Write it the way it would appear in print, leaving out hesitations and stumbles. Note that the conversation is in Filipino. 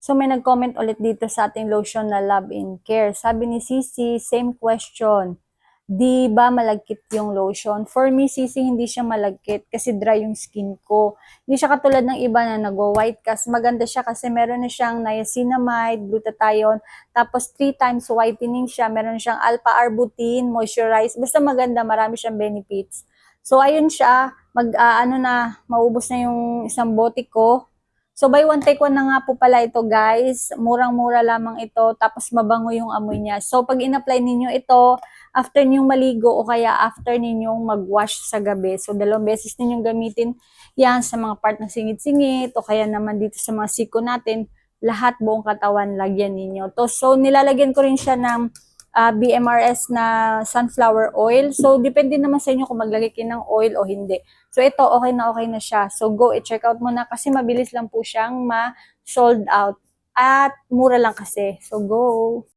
So may nag-comment ulit dito sa ating lotion na Love and Care. Sabi ni Sisi, same question. Di ba malagkit yung lotion? For me, Sisi, hindi siya malagkit kasi dry yung skin ko. Hindi siya katulad ng iba na nag-white cast. Maganda siya kasi meron na siyang niacinamide, glutathione, tapos 3 times whitening siya. Meron siyang alpha-arbutin, moisturize. Basta maganda, marami siyang benefits. So ayun siya, maubos na yung isang bote ko. So buy one take one na nga po pala ito guys. Murang-mura lamang ito tapos mabango yung amoy niya. So pag in-apply ninyo ito after ninyong maligo o kaya after ninyong mag-wash sa gabi. So 2 beses ninyong gamitin yan sa mga part ng singit-singit o kaya naman dito sa mga siko natin. Lahat buong katawan lagyan ninyo. So nilalagyan ko rin siya ng BMRS na sunflower oil. So, depende naman sa inyo kung maglagay kayo ng oil o hindi. So, ito, okay na siya. So, go i-check out mo na kasi mabilis lang po siyang ma-sold out. At mura lang kasi. So, go!